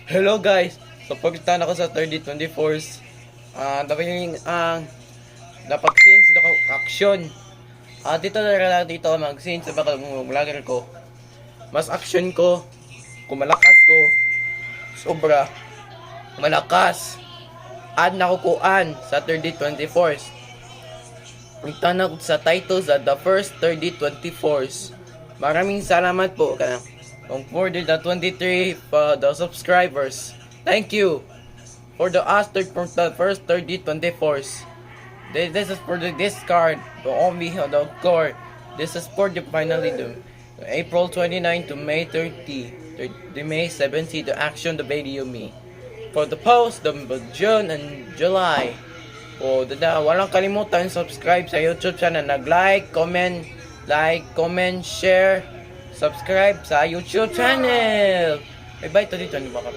Hello guys! So pagkitaan ako sa 30 24s. Dapat yung napag-scenes ako action. Dito na lang dito mag-scenes sa baka vlogger ko. Mas action ko, kumalakas ko, sobra, malakas. Add na kukuan sa 30 24s. Pagkitaan ako sa title sa the first 30 24s. Maraming salamat po for the 23 the subscribers. Thank you for the from the first 30 24s. This is for the discard, the only the core. This is for the finally the April 29 to May 30, the May 70 the action the video me. For the post the June and July. Walang kalimutan subscribe sa YouTube channel, like, comment, share, subscribe sa YouTube channel. Bye bye to dito, ano ba